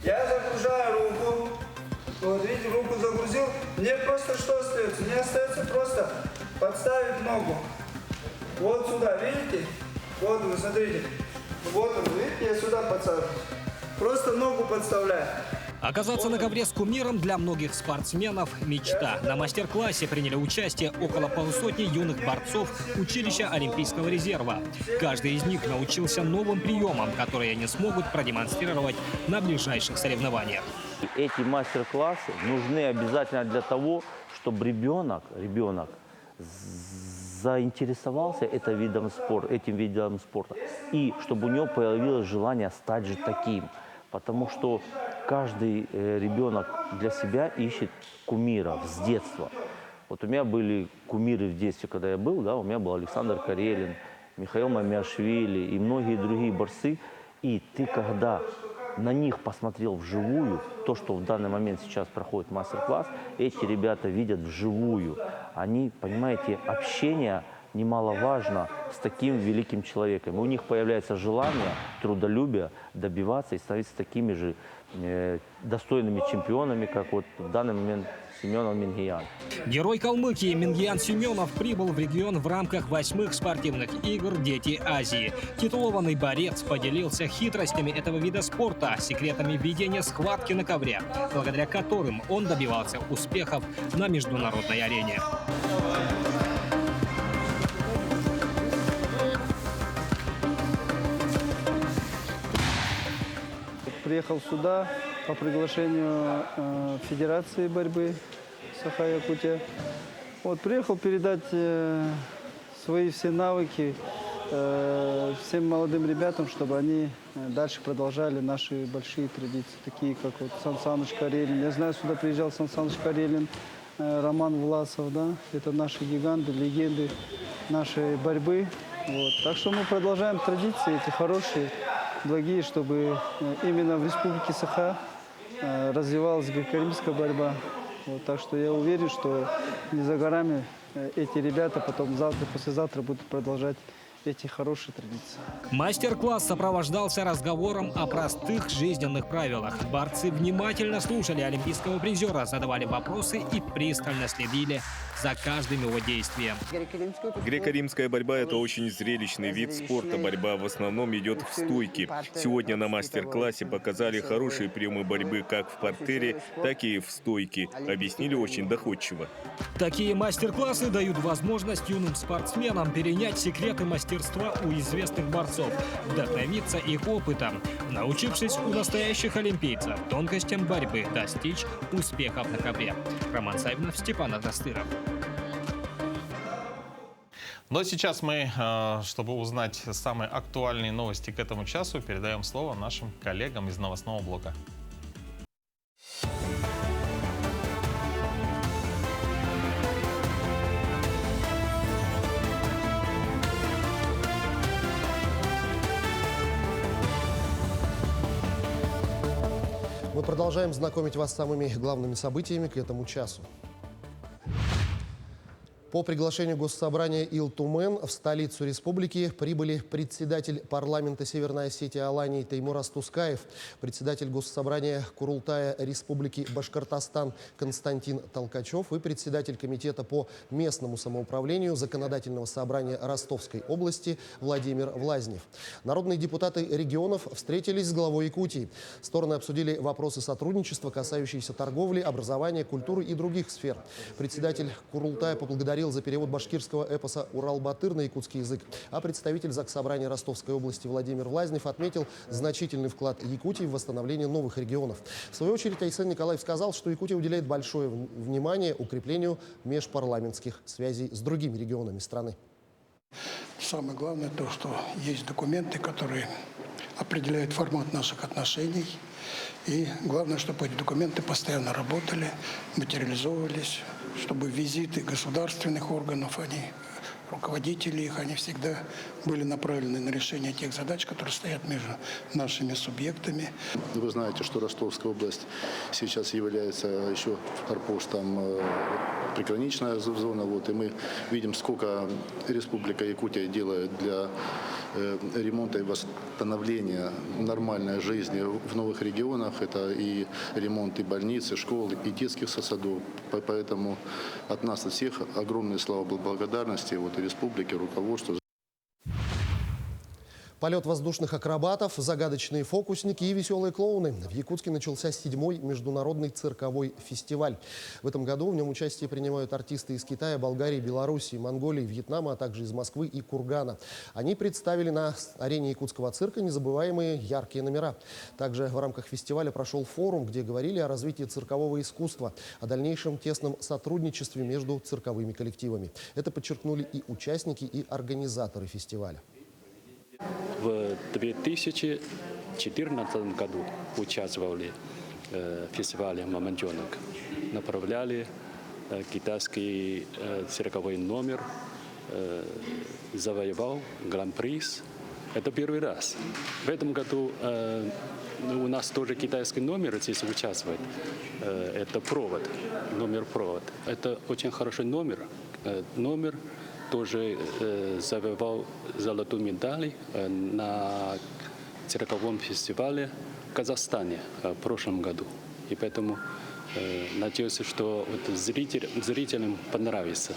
Я загружаю руку. Видите, руку загрузил. Мне просто что остается? Мне остается просто подставить ногу. Вот сюда, видите? Вот вы смотрите. Вот он, видите, я сюда подставлю. Просто ногу подставляю. Оказаться на ковре с кумиром для многих спортсменов – мечта. На мастер-классе приняли участие около полусотни юных борцов училища Олимпийского резерва. Каждый из них научился новым приемам, которые они смогут продемонстрировать на ближайших соревнованиях. Эти мастер-классы нужны обязательно для того, чтобы ребенок заинтересовался этим видом спорта, и чтобы у него появилось желание стать же таким. Потому что каждый ребенок для себя ищет кумиров с детства. Вот у меня были кумиры в детстве, когда я был, у меня был Александр Карелин, Михаил Мамиашвили и многие другие борцы. И ты, когда на них посмотрел вживую, то, что в данный момент сейчас проходит мастер-класс, эти ребята видят вживую. Они, понимаете, общение немаловажно с таким великим человеком. У них появляется желание, трудолюбие добиваться и становиться такими же достойными чемпионами, как вот в данный момент Семенов Мингиян. Герой Калмыкии Мингиян Семенов прибыл в регион в рамках 8-х спортивных игр «Дети Азии». Титулованный борец поделился хитростями этого вида спорта, секретами ведения схватки на ковре, благодаря которым он добивался успехов на международной арене. приехал сюда по приглашению Федерации борьбы Саха-Якутия. Вот, приехал передать свои все навыки всем молодым ребятам, чтобы они дальше продолжали наши большие традиции, такие как вот Сан Саныч Карелин. Я знаю, сюда приезжал Сан Саныч Карелин, Роман Власов, да, это наши гиганты, легенды нашей борьбы. Вот. Так что мы продолжаем традиции эти хорошие, благие, чтобы именно в Республике Саха развивалась греко-римская борьба. Вот. Так что я уверен, что не за горами эти ребята потом завтра, послезавтра будут продолжать эти хорошие традиции. Мастер-класс сопровождался разговором о простых жизненных правилах. Борцы внимательно слушали олимпийского призера, задавали вопросы и пристально следили за каждым его действием. Греко-римская борьба – это очень зрелищный вид спорта. Борьба в основном идет в стойке. Сегодня на мастер-классе показали хорошие приемы борьбы как в партере, так и в стойке. Объяснили очень доходчиво. Такие мастер-классы дают возможность юным спортсменам перенять секреты мастерства у известных борцов, вдохновиться их опытом, научившись у настоящих олимпийцев тонкостям борьбы, достичь успехов на ковре. Роман Савинов, Степан Адастыров. Но сейчас мы, чтобы узнать самые актуальные новости к этому часу, передаем слово нашим коллегам из новостного блока. Мы продолжаем знакомить вас с самыми главными событиями к этому часу. По приглашению Госсобрания Ил-Тумен в столицу республики прибыли председатель парламента Северной Осетии Алании Теймураз Тускаев, председатель Госсобрания Курултая Республики Башкортостан Константин Толкачев и председатель комитета по местному самоуправлению Законодательного собрания Ростовской области Владимир Влазнев. Народные депутаты регионов встретились с главой Якутии. Стороны обсудили вопросы сотрудничества, касающиеся торговли, образования, культуры и других сфер. Председатель Курултая поблагодарил за перевод башкирского эпоса «Урал-Батыр» на якутский язык, а представитель Заксобрания Ростовской области Владимир Влазнев отметил значительный вклад Якутии в восстановление новых регионов. В свою очередь Айсен Николаев сказал, что Якутия уделяет большое внимание укреплению межпарламентских связей с другими регионами страны. Самое главное то, что есть документы, которые определяют формат наших отношений. И главное, чтобы эти документы постоянно работали, материализовывались, чтобы визиты государственных органов, руководители их, они всегда были направлены на решение тех задач, которые стоят между нашими субъектами. Вы знаете, что Ростовская область сейчас является еще форпостом приграничная зона. И мы видим, сколько Республика Якутия делает для ремонта и восстановления нормальной жизни в новых регионах. Это и ремонт и больниц, и школ, и детских садов. Поэтому от нас, от всех, огромные слова благодарности республике, руководству. Полет воздушных акробатов, загадочные фокусники и веселые клоуны. В Якутске начался 7-й международный цирковой фестиваль. В этом году в нем участие принимают артисты из Китая, Болгарии, Белоруссии, Монголии, Вьетнама, а также из Москвы и Кургана. Они представили на арене якутского цирка незабываемые яркие номера. Также в рамках фестиваля прошел форум, где говорили о развитии циркового искусства, о дальнейшем тесном сотрудничестве между цирковыми коллективами. Это подчеркнули и участники, и организаторы фестиваля. В 2014 году участвовали в фестивале «Мамонтенок». Направляли китайский цирковой номер, завоевал гран-приз. Это первый раз. В этом году у нас тоже китайский номер здесь участвует. Это провод, номер-провод. Это очень хороший номер. Номер тоже завоевал золотую медаль на цирковом фестивале в Казахстане в прошлом году. И поэтому надеюсь, что зрителям понравится.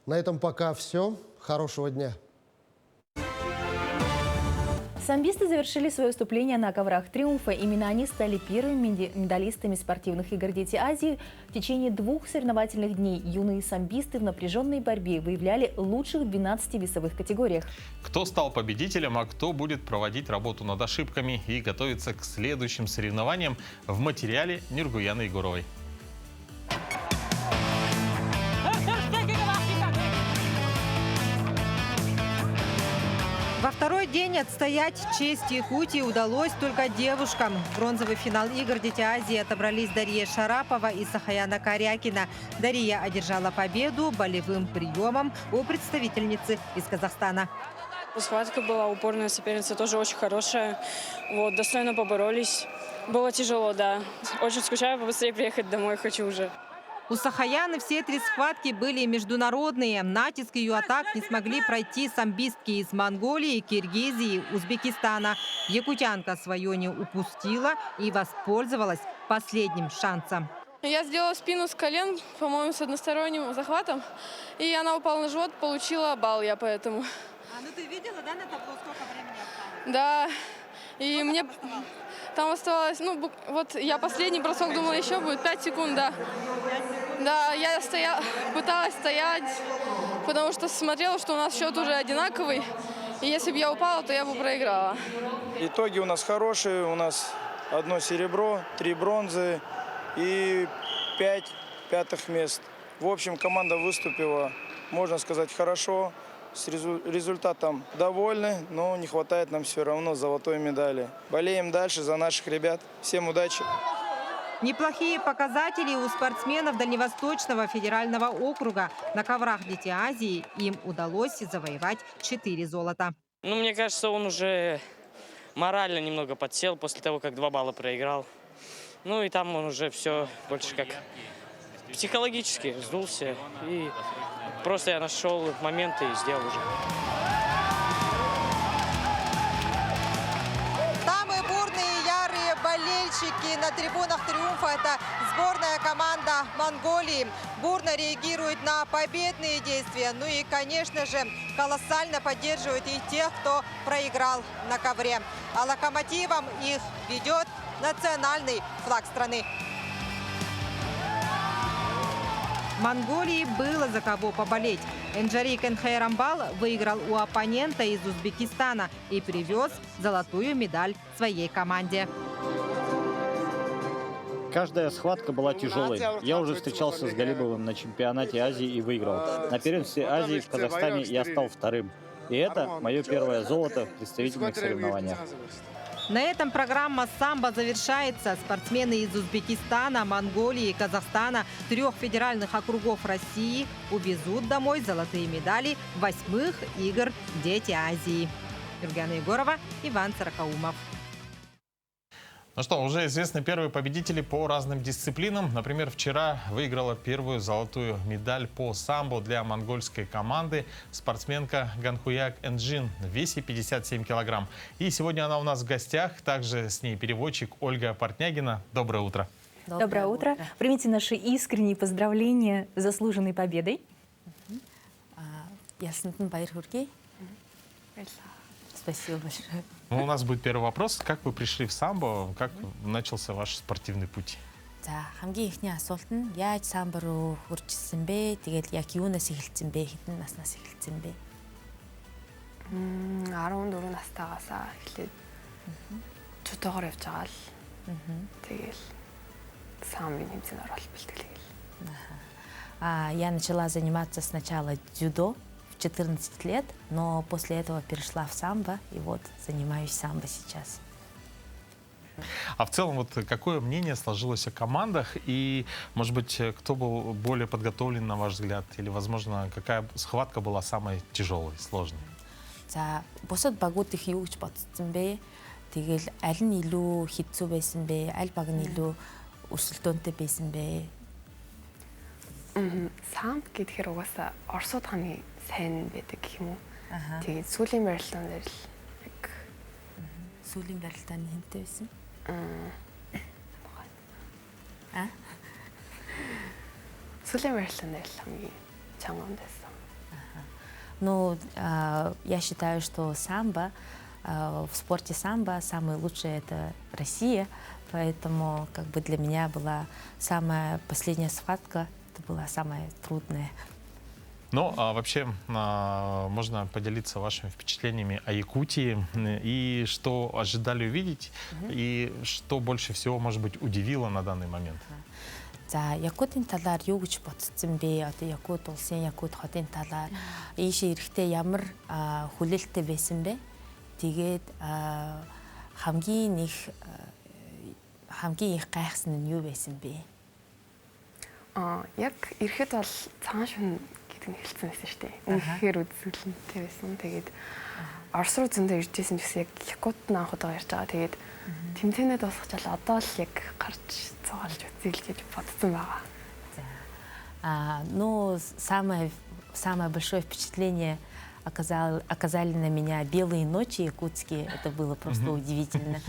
На этом пока все. Хорошего дня. Самбисты завершили свое выступление на коврах триумфа. Именно они стали первыми медалистами спортивных игр «Дети Азии». В течение 2 соревновательных дней юные самбисты в напряженной борьбе выявляли лучших в 12 весовых категориях. Кто стал победителем, а кто будет проводить работу над ошибками и готовиться к следующим соревнованиям, в материале Нургуяны Егоровой. Во второй день отстоять честь Якутии удалось только девушкам. В бронзовый финал игр «Дети Азии» отобрались Дарья Шарапова и Сахаяна Корякина. Дарья одержала победу болевым приемом у представительницы из Казахстана. Схватка была упорная, соперница тоже очень хорошая. Вот, достойно поборолись. Было тяжело, да. Очень скучаю, побыстрее приехать домой хочу уже. У Сахаяны все 3 схватки были международные. Натиск ее атак не смогли пройти самбистки из Монголии, Киргизии, Узбекистана. Якутянка свое не упустила и воспользовалась последним шансом. Я сделала спину с колен, по-моему, с односторонним захватом. И она упала на живот, получила балл я поэтому. Ну ты видела, да, на табло, сколько времени осталось? Да. И мне там оставалось, ну, вот я последний бросок думала, еще будет 5 секунд, да. Да, я пыталась стоять, потому что смотрела, что у нас счет уже одинаковый. И если бы я упала, то я бы проиграла. Итоги у нас хорошие. У нас 1 серебро, 3 бронзы и 5 пятых мест. В общем, команда выступила, можно сказать, хорошо. С результатом довольны, но не хватает нам все равно золотой медали. Болеем дальше за наших ребят. Всем удачи! Неплохие показатели у спортсменов Дальневосточного федерального округа. На коврах «Дети Азии» им удалось завоевать 4 золота. Ну, мне кажется, он уже морально немного подсел после того, как 2 балла проиграл. Ну и там он уже все больше как психологически сдулся. И просто я нашел моменты и сделал уже. Самые бурные и ярые болельщики на трибунах триумфа – это сборная команда Монголии. Бурно реагирует на победные действия. Ну и, конечно же, колоссально поддерживает и тех, кто проиграл на ковре. А локомотивом их ведет национальный флаг страны. Монголии было за кого поболеть. Энджарик Энхайрамбал выиграл у оппонента из Узбекистана и привез золотую медаль своей команде. Каждая схватка была тяжелой. Я уже встречался с Галибовым на чемпионате Азии и выиграл. На первенстве Азии в Казахстане я стал 2-м. И это мое первое золото в представительных соревнованиях. На этом программа самбо завершается. Спортсмены из Узбекистана, Монголии и Казахстана 3 федеральных округов России увезут домой золотые медали 8-х игр «Дети Азии». Нургуяна Егорова, Иван Саракаумов. Ну что, уже известны первые победители по разным дисциплинам. Например, вчера выиграла первую золотую медаль по самбо для монгольской команды спортсменка Ганхуяк Энджин в весе 57 килограмм. И сегодня она у нас в гостях. Также с ней переводчик Ольга Портнягина. Доброе утро. Доброе утро. Примите наши искренние поздравления с заслуженной победой. Спасибо большое. Ну, у нас будет первый вопрос. Как вы пришли в самбо? Как начался ваш спортивный путь? За хамгийн ихний асуулт нь яаж самбо руу хүрчсэн бэ? Тэгээд яг юунаас эхэлсэн бэ? Хэдэн наснаас эхэлсэн бэ? 14 настайгаас эхлээд чутаагаар явж байгаа л. Тэгэл самбо нэмсэн оролт бэлтгэлээ. Я начала заниматься сначала дзюдо в 14 лет, но после этого перешла в самбо, и вот занимаюсь самбо сейчас. А в целом, вот какое мнение сложилось о командах? И, может быть, кто был более подготовлен, на ваш взгляд? Или, возможно, какая схватка была самой тяжелой, сложной? За бусад багууд их юу гэж бодсон бэ? Тэгэл аль нь илүү хэцүү байсан бэ? Аль баг нь илүү өрсөлдөөнтэй байсан бэ? Самб гэхээр угаасаа Оросууд ханы сайн байдаг гэх юм уу? Тэгээд сүүлийн барилтаан дээр л яг сүүлийн барилтааны хэнтэй байсан? Сүүлийн барилтаан дээр л хамгийн чангаан байсан. Ну, я считаю, что самбо в спорте самбо самый лучший это Россия, поэтому как бы для меня была самая последняя схватка, это была самая трудная. Ну, а вообще, можно поделиться вашими впечатлениями о Якутии и что ожидали увидеть, и что больше всего, может быть, удивило на данный момент? За Якутын талаар юу гэж бодсон бэ? Одоо Якут улсын Якут хотын талаар ийшээ ирэхдээ ямар хүлээлттэй байсан бэ? Тэгээд хамгийн их гайхсан нь юу байсан бэ? Яг ирэхэд бол цагаан шөнө гэдэг нь хэлсэн байсан шүү дээ. Үнэхээр үзэсгэлэнтэй байсан. Тэгээд Орос руу зөндөө ирж байсан гэсэн яг Якут анх удаа ярьж байгаа. Тэгээд тэмцээнээ дуусгачаал одоо л яг гарч цугаалж үзье л гэж бодсон байгаа. Ну, самое большое впечатление оказали на меня белые ночи якутские. Это было просто удивительно.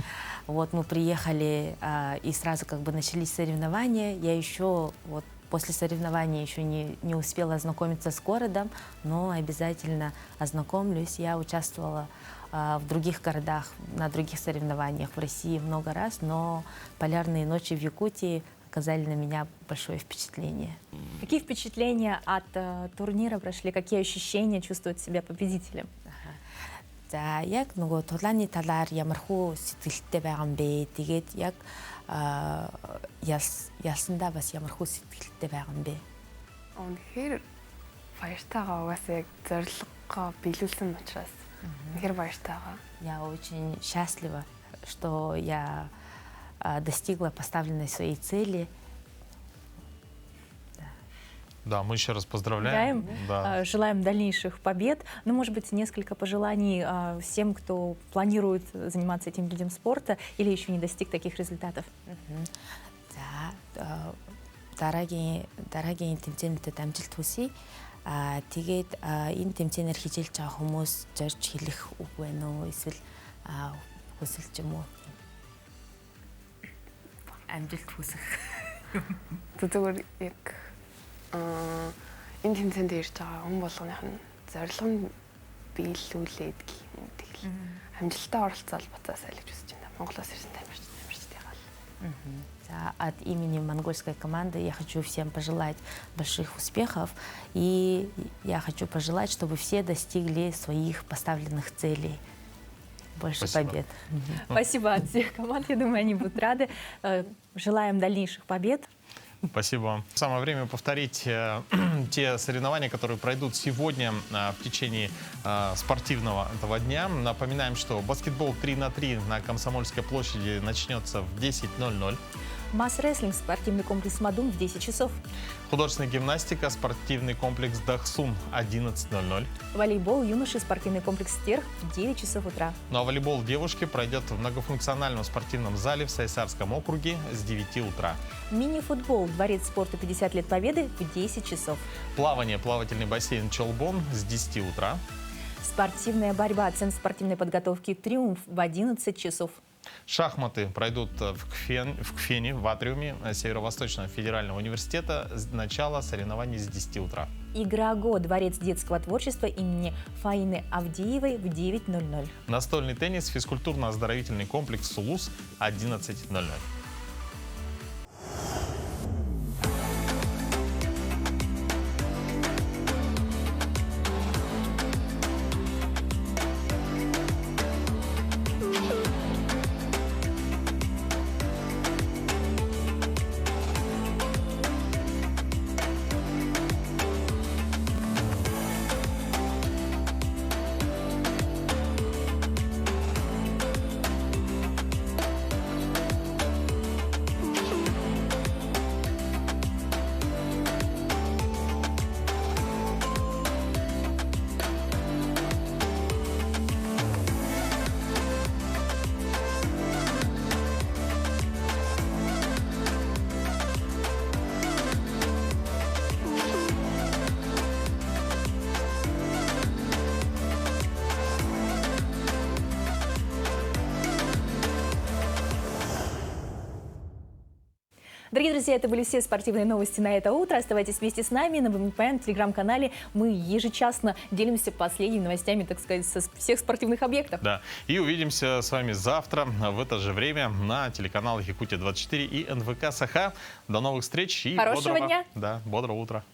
Вот мы приехали, и сразу как бы начались соревнования. Я еще вот после соревнований еще не успела ознакомиться с городом, но обязательно ознакомлюсь. Я участвовала в других городах, на других соревнованиях в России много раз, но полярные ночи в Якутии оказали на меня большое впечатление. Какие впечатления от турнира прошли? Какие ощущения чувствует себя победителем? За яг нөгөө тулааны талаар ямархуу сэтгэлтэй байгаа юм бэ? Тэгээд яг ялсандаа бас ямархуу сэтгэлтэй байгаа юм бэ? Үнэхээр баяртайгаа угаасаа яг зорилгоо биелүүлсэн учраас үнэхээр баяртайгаа. Я очень счастлива, что я достигла поставленной своей цели. Да, мы еще раз поздравляем. Да. Желаем дальнейших побед. Ну, может быть, несколько пожеланий всем, кто планирует заниматься этим видом спорта или еще не достиг таких результатов. Дараагийн тэмцээнідэд амжилт хүсье. Тэгээд энэ тэмцээнээр хичээлж байгаа хүмүүс зорж хэлэх үг байна уу? Эсвэл хүсэлч юм уу? Амжилт хүсэх. Зүгээр яг энэ тэмцээнд ирж байгаа хүн болгоных нь зорилго нь биелүүлээд гэх юм уу тэгэл амжилттай оролцоод буцаа сайн гэж хүсэж байна. Монголоос ирсэн тамирчдын гал. От имени монгольской команды я хочу всем пожелать больших успехов, и я хочу пожелать, чтобы все достигли своих поставленных целей. Больше побед. Спасибо от всех команд, я думаю, они будут рады. Желаем дальнейших побед. Спасибо. Самое время повторить те соревнования, которые пройдут сегодня в течение спортивного этого дня. Напоминаем, что баскетбол 3х3 на Комсомольской площади начнется в 10:00. Масс-рестлинг, спортивный комплекс «Мадун» в 10 часов. Художественная гимнастика, спортивный комплекс «Дахсун» 11:00. Волейбол юноши, спортивный комплекс «Стерх» в 9 часов утра. Ну а волейбол девушки пройдет в многофункциональном спортивном зале в Сайсарском округе с 9 утра. Мини-футбол, дворец спорта 50 лет Победы в 10 часов. Плавание, плавательный бассейн «Чолбон» с 10 утра. Спортивная борьба, центр спортивной подготовки «Триумф» в 11 часов. Шахматы пройдут в Кфене, в атриуме Северо-Восточного федерального университета. Начало соревнований с 10 утра. Игра «Го», дворец детского творчества имени Фаины Авдеевой в 9:00. Настольный теннис, физкультурно-оздоровительный комплекс «Сулус» 11:00. Дорогие друзья, это были все спортивные новости на это утро. Оставайтесь вместе с нами на БМПН, телеграм-канале. Мы ежечасно делимся последними новостями, так сказать, со всех спортивных объектов. Да. И увидимся с вами завтра в это же время на телеканалах Якутия-24 и НВК Саха. До новых встреч и хорошего дня. Да, бодрого утра.